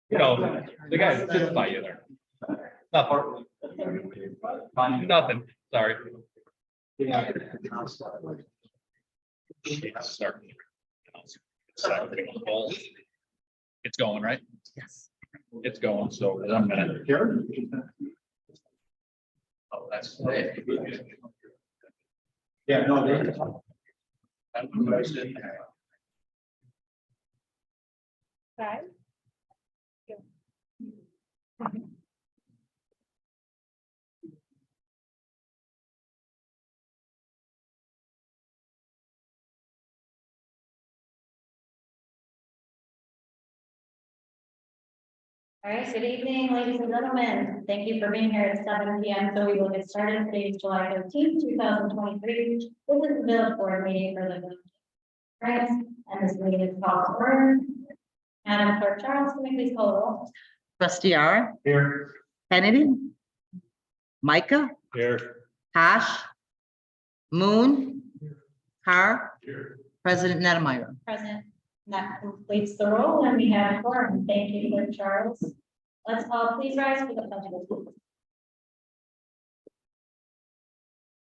You know, the guy that sits by you there. Nothing. Nothing, sorry. It's going, right? Yes. It's going, so I'm gonna. Oh, that's. Yeah, no, they. Five. All right, good evening, ladies and gentlemen. Thank you for being here at 7 p.m. So we will get started. Today is July 13th, 2023. This is the village board meeting for the village. Right, and this meeting is called to order. Madam Clerk Charles, can you please call the roll? Trustee Ara, Here. Kennedy, Micah, Here. Hash, Moon, Carr, President Nettmeyer. Present. That completes the roll, and we have a quorum. Thank you, Clerk Charles. Let's all please rise for the pledge of allegiance.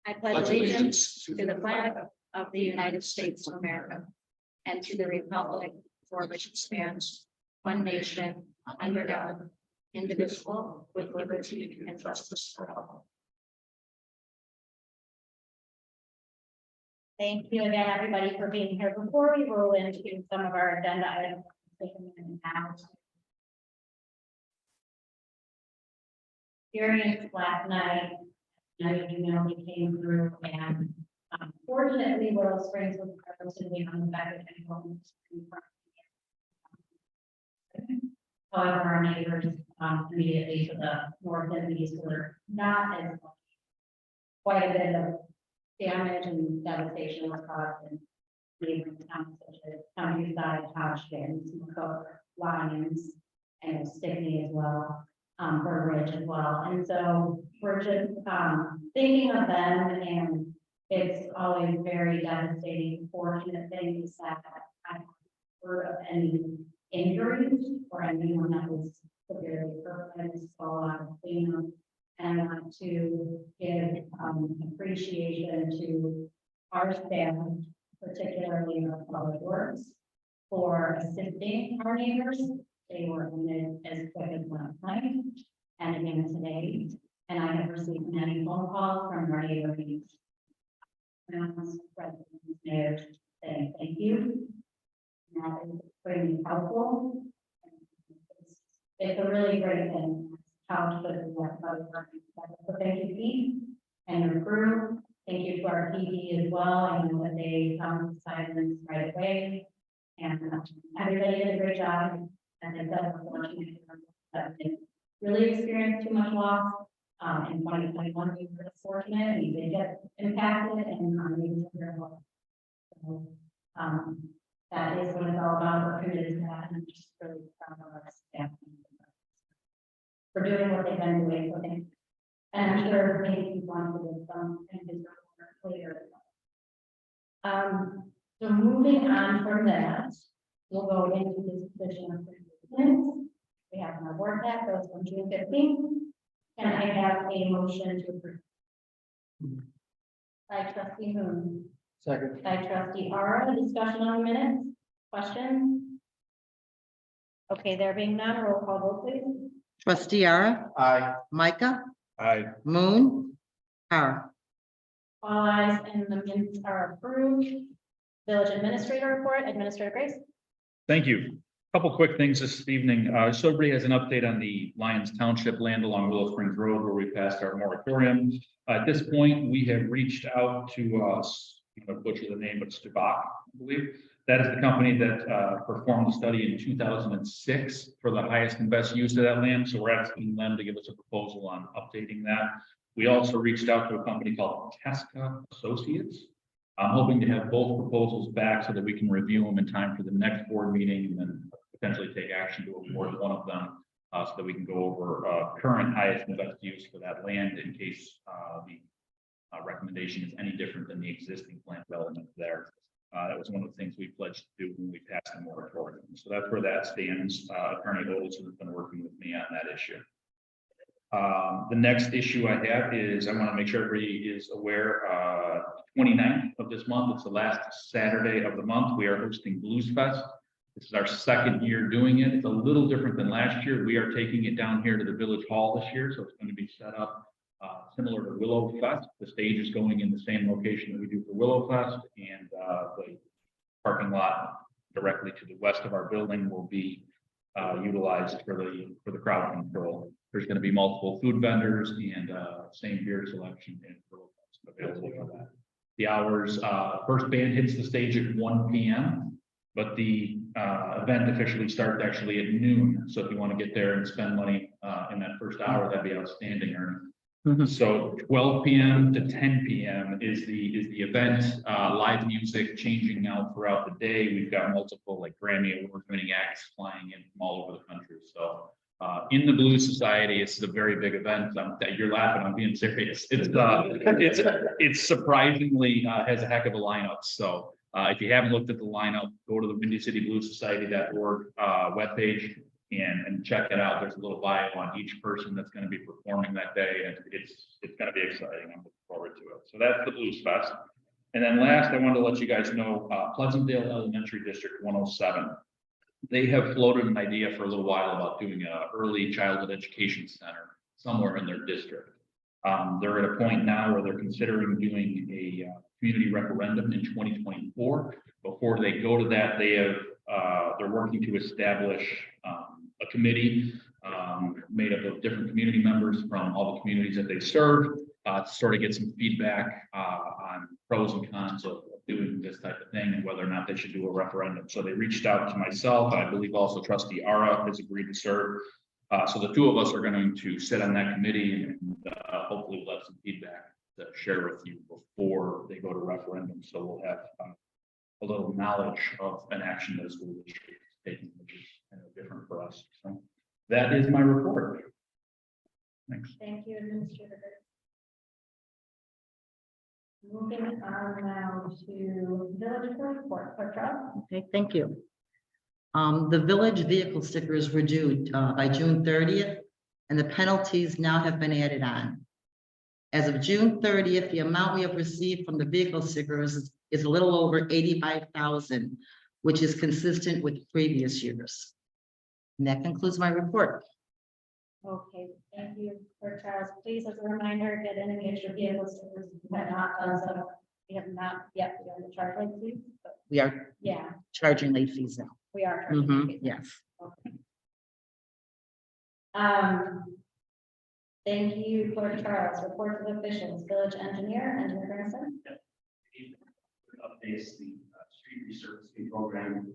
I pledge allegiance to the flag of the United States of America and to the republic for which it stands, one nation, under God, indivisible, with liberty and justice for all. Thank you again, everybody, for being here. Before we roll into some of our agenda items, experience last night, you know, we came through and fortunately, Willow Springs was relatively unaffected and home. However, our neighbors immediately to the north and east were not as quite a bit of damage and devastation was caused in neighboring towns such as Countryside, Hodgkins, McCook, Lyons, and Stickney as well, Burr Ridge as well. And so we're just thinking of them, and it's always very devastating. Fortunate things that I haven't heard of any injuries or anyone that was severely hurt. I just saw a lot of cleanup. And I want to give appreciation to our staff, particularly our public works, for assisting our neighbors. They were in it as quick as last night and again today. And I have received many phone calls from our neighbors. Mayors saying thank you. And that is pretty helpful. It's a really great thing. How to so thank you, Pete, and your crew. Thank you to our PD as well. I know that they found silence right away, and everybody did a great job. And it does unfortunately really experienced too much loss. In 2021, we were fortunate and we did get impacted, and very well. So that is what it's all about. We're committed to that, and I'm just really proud of our staff for doing what they've been doing. So thank you. And I'm sure many people want to do some in his report later. So moving on from that, we'll go into this position of minutes. We have our board pack, goes from June 15th. Can I have a motion to approve? By trustee Moon. Second. By trustee Ara. Discussion on the minutes? Questions? Okay, there being none, roll call vote, please. Trustee Ara, Aye. Micah, Aye. Moon, Carr. All ayes and the minutes are approved. Village administrator report, Administrator Grace. Thank you. Couple quick things this evening. So everybody has an update on the Lyons Township land along Willow Springs Road where we passed our moratorium. At this point, we have reached out to I'm going to butcher the name, but Stabak, I believe. That is the company that performed the study in 2006 for the highest and best use of that land. So we're asking them to give us a proposal on updating that. We also reached out to a company called Tesca Associates. I'm hoping to have both proposals back so that we can review them in time for the next board meeting and then potentially take action to award one of them so that we can go over current highest and best use for that land in case the recommendation is any different than the existing plant development there. That was one of the things we pledged to do when we passed the moratorium. So that's where that stands. Attorney Olson has been working with me on that issue. The next issue I have is I want to make sure everybody is aware, 29th of this month, it's the last Saturday of the month. We are hosting Blues Fest. This is our second year doing it. It's a little different than last year. We are taking it down here to the Village Hall this year. So it's going to be set up similar to Willow Fest. The stage is going in the same location that we do for Willow Fest, and the parking lot directly to the west of our building will be utilized for the crowd control. There's going to be multiple food vendors and same beer selection and available for that. The hours, first band hits the stage at 1 p.m., but the event officially starts actually at noon. So if you want to get there and spend money in that first hour, that'd be outstanding. So 12 p.m. to 10 p.m. is the event. Live music changing now throughout the day. We've got multiple like Grammy award-winning acts flying in from all over the country. So in the Blues Society, it's a very big event. You're laughing. I'm being serious. It's surprisingly has a heck of a lineup. So if you haven't looked at the lineup, go to the Windy City Blues Society.org webpage and check it out. There's a little bio on each person that's going to be performing that day, and it's going to be exciting. I'm looking forward to it. So that's the Blues Fest. And then last, I wanted to let you guys know Pleasantdale Elementary District 107. They have floated an idea for a little while about doing an early childhood education center somewhere in their district. They're at a point now where they're considering doing a community referendum in 2024. Before they go to that, they're working to establish a committee made up of different community members from all the communities that they serve to sort of get some feedback on pros and cons of doing this type of thing and whether or not they should do a referendum. So they reached out to myself. I believe also Trustee Ara has agreed to serve. So the two of us are going to sit on that committee and hopefully we'll have some feedback to share with you before they go to referendum. So we'll have a little knowledge of an action that a school district is taking, which is kind of different for us. So that is my report. Thanks. Thank you, Administrator. Moving on now to village report. Petra? Okay, thank you. The village vehicle stickers were due by June 30th, and the penalties now have been added on. As of June 30th, the amount we have received from the vehicle stickers is a little over 85,000, which is consistent with previous years. And that concludes my report. Okay, thank you for Charles. Please, as a reminder, get in and get your vehicles stickers. We have not done so. We have not yet begun to charge late fees, but We are yeah, charging late fees now. we are. charging late fees. Yes. Okay. Thank you for Charles. Report of officials, village engineer, Grimson. Updates the street resurfacing program.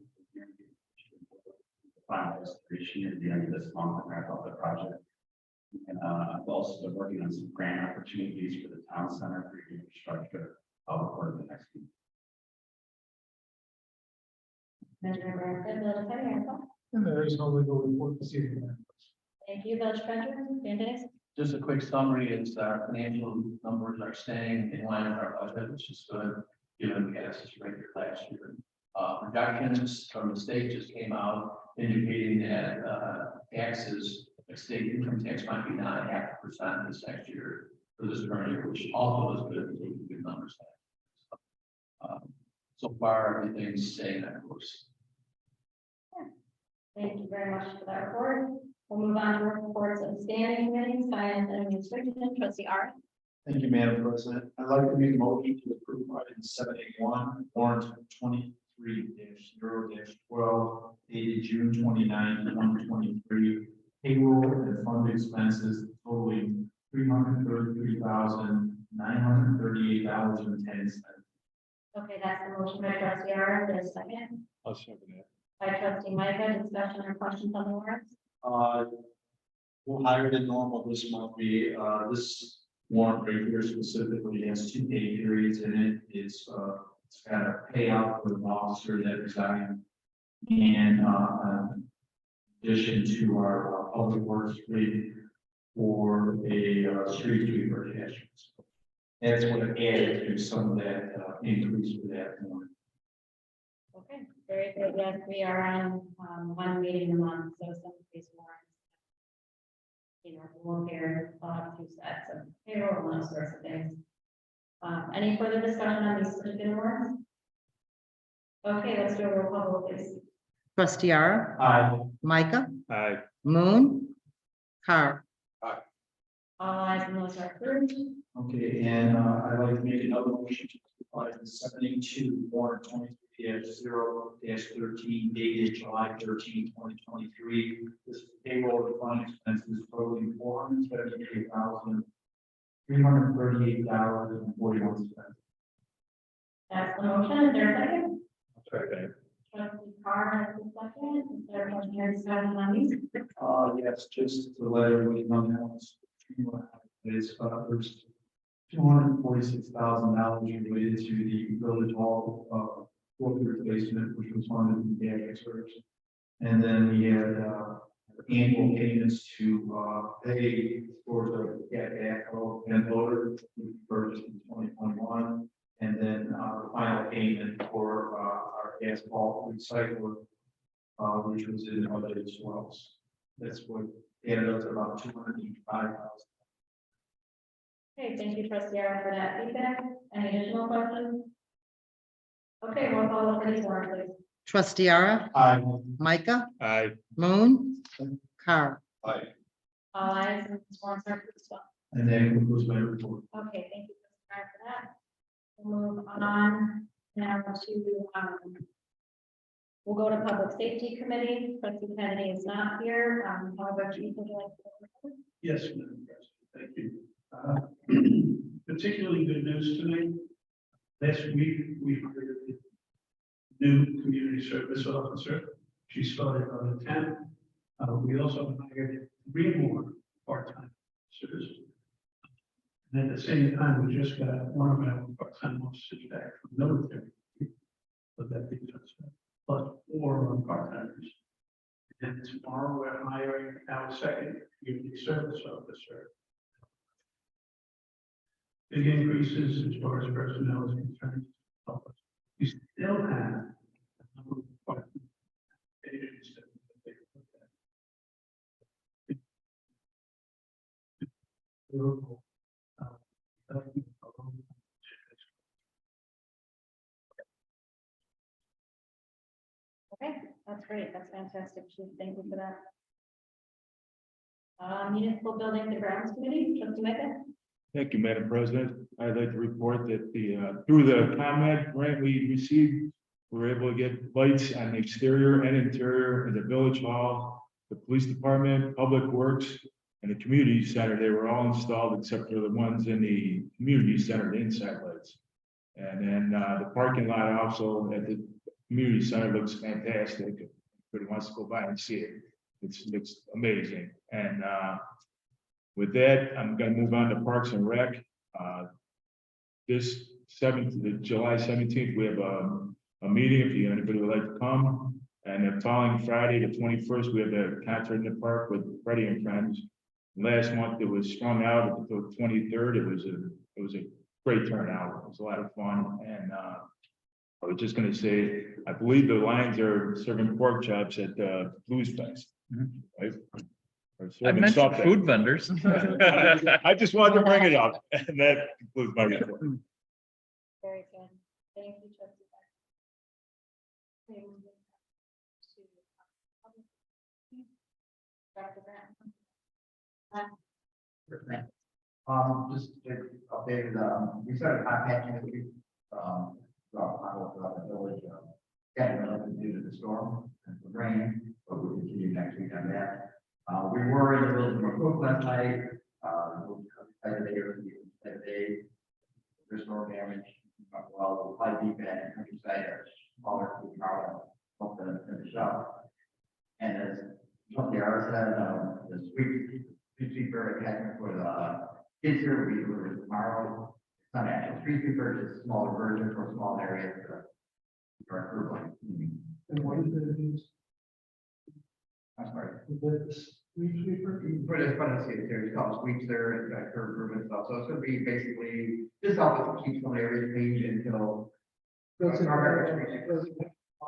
Final restoration at the end of this month and wrap up the project. And I've also been working on some grant opportunities for the town center for infrastructure. I'll report the next week. And there is no legal report this evening. Thank you, village treasurer, Candace. Just a quick summary is our financial numbers are staying in line with our budget, which is good, given the gas rate last year. Projections from the state just came out indicating that taxes, state income tax might be 9.5% this next year for this current year, which also is good numbers. So far, everything's staying on course. Thank you very much for that report. We'll move on to reports of standing committees, finance and administration, trustee Art. Thank you, Madam President. I'd like to make a motion to approve item 781, warrant 23-0-12, dated June 29, 2023, payroll and fund expenses totaling $333,938.10. Okay, that's the motion by trustee Art. There's a second. I'll second that. By trustee Micah, discussion or questions on the warrants? We'll higher than normal this month. This warrant right here specifically has 2 pay periods in it. It's got a payout for an officer that resigned. And in addition to our public works rate for a street sweeper attachment. That's what added to some of that increase for that one. Okay, very good. Yes, we are on, one meeting a month, so some of these warrants. You know, we'll hear, I'll have 2 sets of payroll and those sorts of things. Any further discussion on these particular warrants? Okay, let's do a roll call, vote, please. Trustee Ara, Aye. Micah, Aye. Moon, Car. All ayes and those are approved. Okay, and I'd like to make another motion to apply the 72 warrant 23-0-13 dated July 13, 2023. This is payroll refund expenses totaling $478,338.41. That's the motion. Is there a second? Second. Trustee Carr has the second. Is there a motion here discussion on these? Yes, just to let everybody know now, there's $246,000 related to the village hall, roof replacement, which was funded in the gas reserves. And then we had, annual payments to, pay for the backhoe and loader, we purchased in 2021. And then, the final payment for, our asphalt recycler, which was in the budget as well. That's what added up to about $285,000. Okay, thank you, trustee Aaron, for that feedback. Any additional questions? Okay, roll call for these warrants, please. Trustee Ara, Aye. Micah, Aye. Moon, Car. Aye. All ayes and these warrants are approved as well. And that concludes my report. Okay, thank you, trustee Aaron, for that. We'll move on now to, we'll go to Public Safety Committee. Trustee Kennedy is not here. However, Chief, would you like to? Yes, Madam President, thank you. Particularly good news tonight. Last week, we hired a new community service officer. She started on the 10th. We also hired 3 more part-time officers. And at the same time, we just got one of our part-time officers back from military. But that being said, plus 4 on part-timers. And tomorrow, we're hiring our second community service officer. Big increases as far as personnel is concerned. We still have a number of part-time agents that they look Okay, that's great. That's fantastic, Chief. Thank you for that. Municipal Buildings and Grounds Committee, trustee Mecca. Thank you, Madam President. I'd like to report that through the ComEd grant we received, we were able to get lights on the exterior and interior of the village hall, the police department, public works, and the community center. They were all installed except for the ones in the community center, the inside lights. And then the parking lot also at the community center looks fantastic. Everybody wants to go by and see it. It's amazing. And with that, I'm going to move on to Parks and Rec. This July 17th, we have a meeting if anybody would like to come. And the following Friday, the 21st, we have a concert in the park with Freddie and Friends. Last month, it was strung out until the 23rd. It was a great turnout. It was a lot of fun. And I was just going to say, I believe the Lions are serving pork chops at Blues Fest. Right? Or I serving mentioned soft food vendors. I just wanted to bring it up, and that concludes my report. Very good. Thank you, trustee Mecca. Okay, we'll move on to Dr. Graham. Just to update, we started contacting this week, throughout the village, getting related due to the storm and the rain, but we'll continue next week on that. We were in the village of McCook last night, restore damage, well, high deep end, countryside, smaller, open and finish up. And as Trustee Ara said, the street sweeper attachment for the kids here, we deliver tomorrow. It's not actual street sweeper, it's a smaller version for small areas. And what is it? I'm sorry. For this Fun to see it here, it's called Sweetser and curb improvement stuff, so it's gonna be basically just help us keep some areas clean until. Does it, Our- does it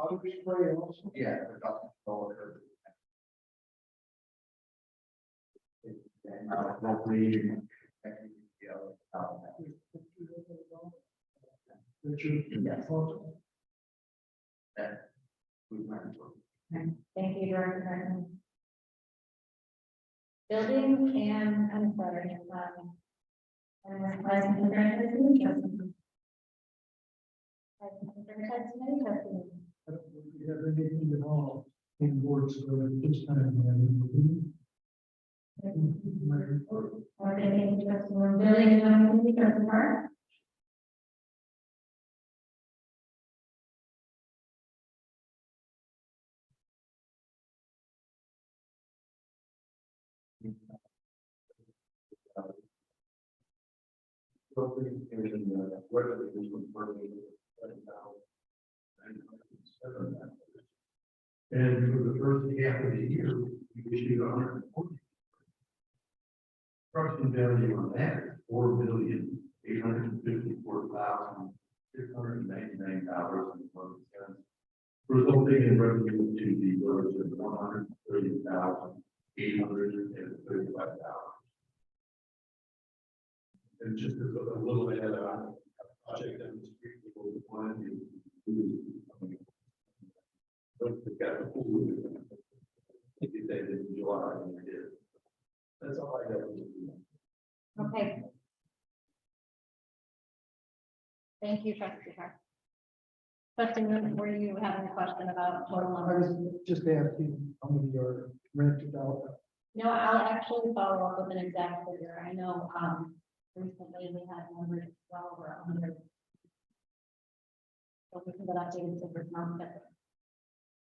Auto spray also? Yeah, the dust control. And hopefully. Yes. That. We went for. Thank you, Director Martin. Building and, I'm sorry, and President Francis, Justin. President Francis, Justin. I don't think we have anything at all in boards for this time. Okay, thank you, Justin. Building and Justin Park. And for the first half of the year, we issued 140. Approximate value on that is $4,854,699.40, resulting in revenue to the village of $130,835. And just as a little bit of a project that was people wanted to do. But they got the pool. They did that in July and they did. That's all I got. Okay. Thank you, Trustee Hart. Trustee Moon, were you having a question about total numbers? Just asking how many are rented out. No, I'll actually follow up with an exact figure. I know, recently we had numbers well over 100. So we can get updated figures now, but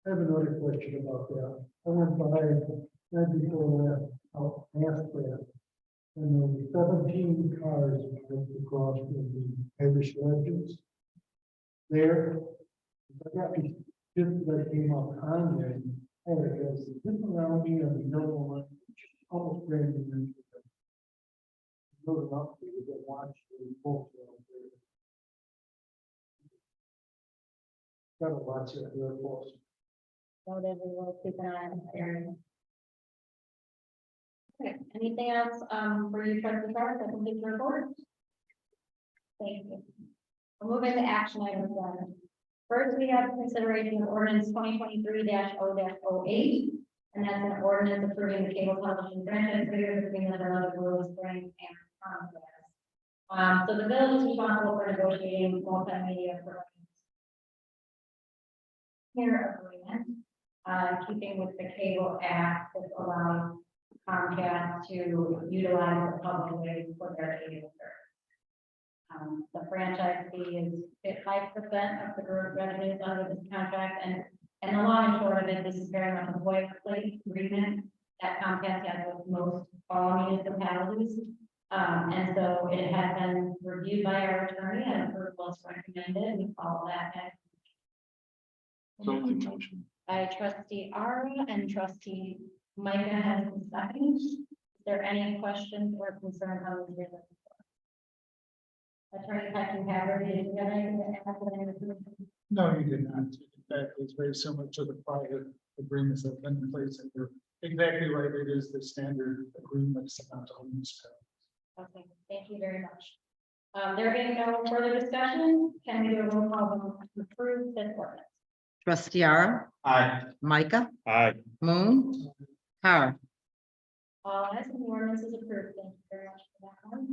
I have another question about that. I went by right before that, out past that. And there were 17 cars went across the Irish Legends. There, I got these just that came up on there. And it was just around me on the yellow one, almost brand new. Load up, we could watch the folks out there. Got a lot of air force. noted, we will keep an eye on this area. Okay, anything else, for you, Trustee Park, that can be report? Thank you. We'll move into action items then. First, we have consideration of ordinance 2023-0-08, and that's an ordinance approving the cable television franchise agreement between the Village of Willow Springs and Comcast. So the village is responsible for negotiating multimedia programs. Here agreement, keeping with the Cable Act that allows Comcast to utilize the public ways for their cable service. The franchise fee is 5% of the gross revenues under this contract, and the long and short of it, this is very much a boilerplate agreement that Comcast has with most all municipalities. And so it has been reviewed by our attorney and approval is recommended. We follow that. Motion. By Trustee Ara and Trustee Micah has a second. Is there any questions or concerns on this? Attorney Patrick Haverty, did you have anything to add? No, you did not. In fact, it's very similar to the prior agreements that have been in place, and you're exactly right. It is the standard agreements about all municipalities. Okay, thank you very much. There being no further discussion, can we do a roll call vote to approve this ordinance? Trustee Ara, Aye. Micah, Aye. Moon, Hara. All ayes, and the ordinance is approved. Thank you very much for that one.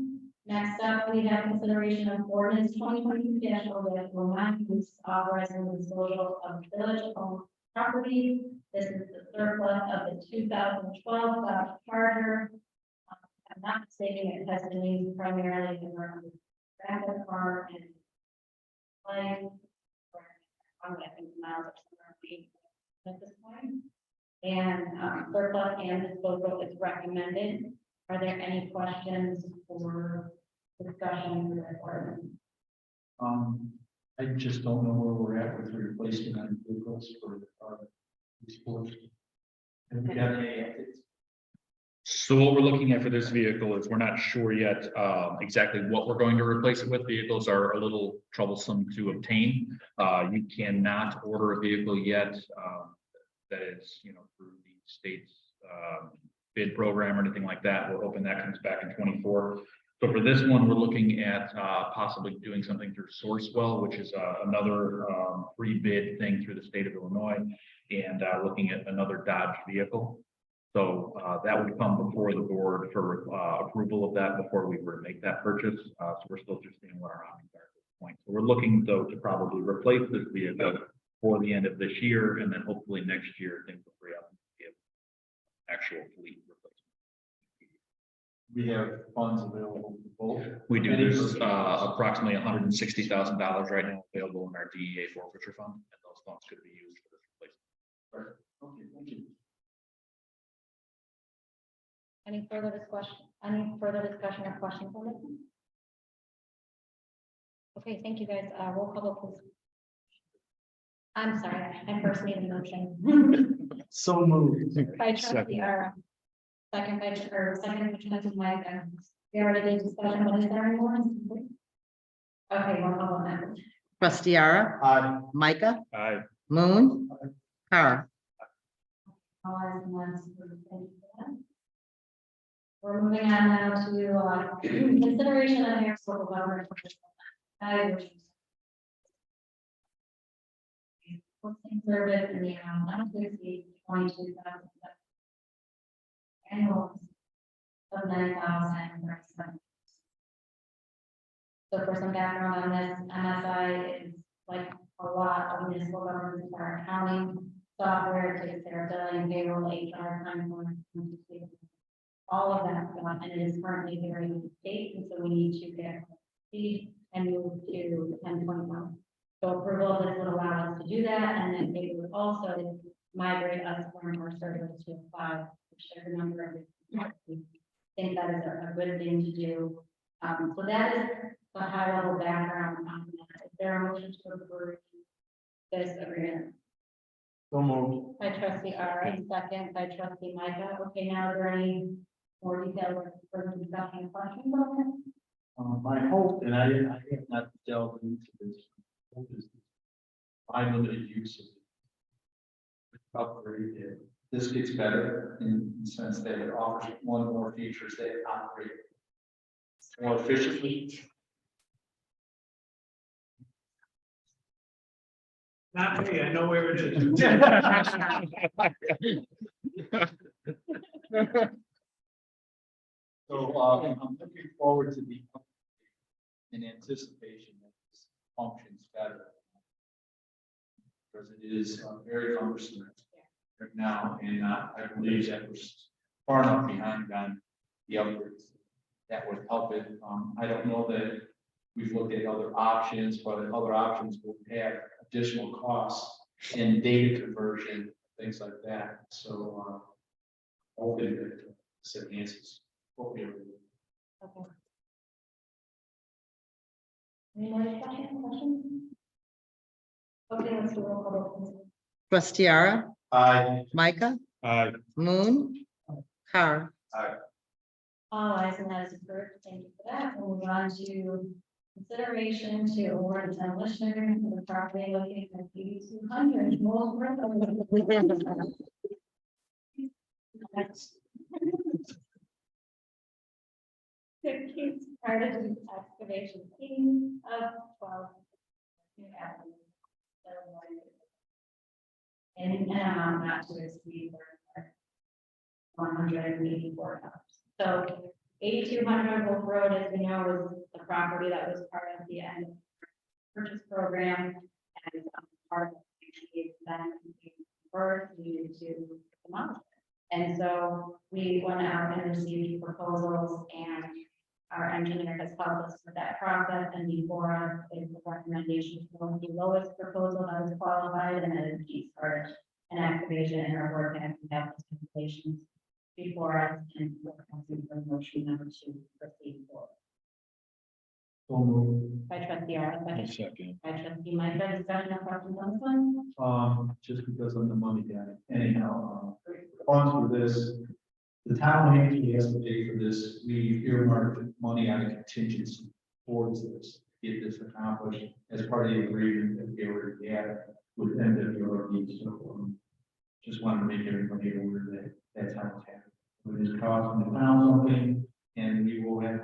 Next up, we have consideration of ordinance 2022-0-09, authorizing the disposal of village-owned property. This is the surplus of the 2012 Dodge Charger. I'm not stating it has been used primarily in our traffic car and like, I'm guessing miles or somewhere at this point. And surplus and disposal is recommended. Are there any questions or discussion for this ordinance? I just don't know where we're at with the replacement on vehicles for our sports. And we got any updates? So what we're looking at for this vehicle is we're not sure yet exactly what we're going to replace it with. Vehicles are a little troublesome to obtain. You cannot order a vehicle yet that is, through the state's bid program or anything like that. We're hoping that comes back in 24. So for this one, we're looking at possibly doing something through Sourcewell, which is another pre-bid thing through the state of Illinois, and looking at another Dodge vehicle. So that would come before the board for approval of that before we were to make that purchase. So we're still just seeing what our options are at this point. So we're looking though to probably replace this vehicle for the end of this year, and then hopefully next year things will free up and give actual fleet replacement. We have funds available for both. We do. There's approximately $160,000 right now available in our DEA forfeiture fund, and those funds could be used for this replacement. Okay, thank you. Any further discussion or questions on this? Okay, thank you guys. Roll call vote, please. I'm sorry, I first made a motion. So moved. By trustee Ara. Second by trustee Mike. We already did discussion, but is there any more? Okay, roll call vote. Trustee Ara, Aye. Micah, Aye. Moon, Kara. All eyes and ones. Thank you for that. We're moving on now to consideration of Harris local government. Evaluation. Posting service in the amount not to exceed 22,000. Annual of 9,037. So for some background on this, MSI is like a lot of municipal governments are accounting software, it takes care of billing, payroll, HR, time, all of that stuff, and it is currently very in state, and so we need to get speed and move to 10.1. So approval of this would allow us to do that, and then it would also migrate us from our service to a cloud, which there's a number of. I think that is a good thing to do. So that is the high level background on that. Is there a motion to approve this agreement? So moved. By trustee Ara, second by trustee Micah. Okay, now are there any more details for discussion questions on it? My hope, and I have not delved into this, hope is my limited use of it. Upgrade it. This gets better in the sense that it offers one or more features that operate more efficiently. Not me, I know where it is. So I'm looking forward to the in anticipation that this functions better. Because it is very cumbersome right now, and I believe that we're far enough behind on the upgrades that would help it. I don't know that we've looked at other options, but other options will have additional costs in data conversion, things like that. So hoping that this enhances what we are doing. Okay. Any more questions? Okay, let's do a roll call vote. Trustee Ara, Aye. Micah, Aye. Moon, Kara. All eyes and that is approved. Thank you for that. We'll move on to consideration to award a demolition agreement for the property located at 8200 Mold Road. Keeps part of the excavation team of 12. In an amount not to exceed $184. So 8200 Wolf Road, as we know, is the property that was part of the end purchase program, and part of the then first needed to demolish it. And so we went out and received proposals, and our engineer has helped us with that process, and before us is the recommendation for the lowest proposal that was qualified, and then he started an excavation and our work and we have specifications before us, and we're asking for motion number 2 to proceed forward. So moved. By trustee Ara, second. Second. By trustee Micah, discussion of questions on this one? Just because I'm the money guy. Anyhow, funds for this The town actually has to pay for this. We earmarked money out of contingency towards this, to get this accomplished as part of the agreement that we already had with MWRD. So just wanted to make everybody aware that that's how it's happening. It is costing the town something, and we will have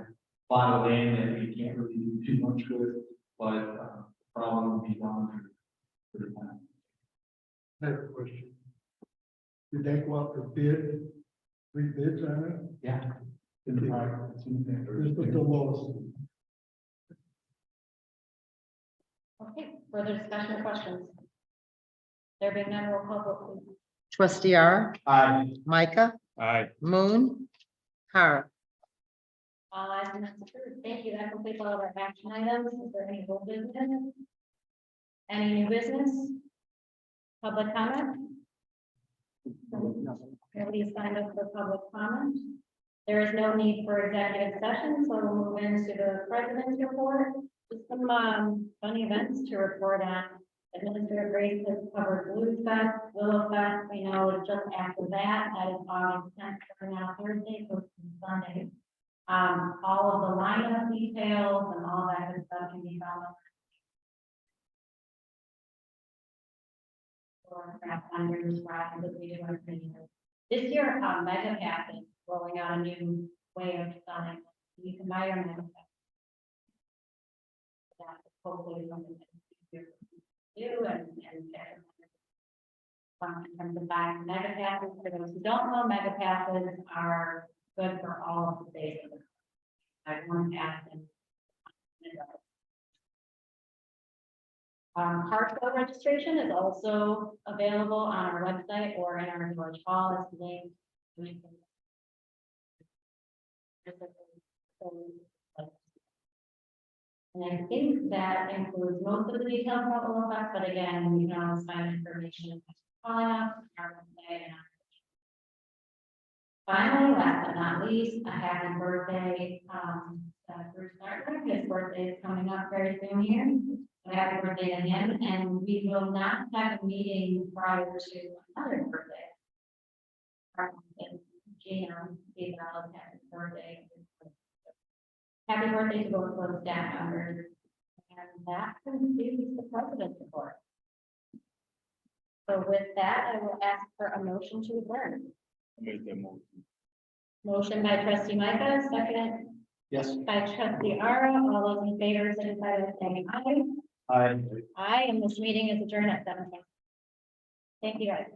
a lot of land that we can't really do too much with, but probably will be done for the town. I have a question. Did they go out for bid? 3 bids on it? Yeah. In the project, it's in there. This was the lowest. Okay, further discussion or questions? There being none, roll call vote, please. Trustee R, Aye. Micah, Aye. Moon, Hara. All ayes and that's approved. Thank you. That completes all of our action items. Is there any old business? Any new business? Public comment? Nobody has signed up for public comment. There is no need for executive session, so we'll move into the president's report. Just some funny events to report on. Administrative Grace has covered Blues Fest, Willow Fest. We know just after that, that is August 10th, starting out Thursday, so Sunday. All of the lineup details and all that good stuff can be found or perhaps on your describe that we do every year. This year, Mega Path is rolling out a new way of selling. You can buy your Mega Path. That is hopefully something that you do and in terms of buying Mega Passes. For those who don't know, Mega Passes are good for all of the days of the month. Like one pass and Hartsville registration is also available on our website or in our George Hall. It's linked. And I think that includes most of the details about Willow Fest, but again, you can always find information calling us, our website, and finally, last but not least, a happy birthday, Bruce Nartler. His birthday is coming up very soon here. So happy birthday to him, and we will not have a meeting prior to another birthday. Gina, happy birthday. Happy birthday to both of those staff members. And that concludes the president's report. So with that, I will ask for a motion to adjourn. Make that motion. Motion by trustee Micah, second Yes. by trustee Ara. All those in favor, signify by saying aye. Aye. Aye, and this meeting is adjourned at 7:10. Thank you, guys.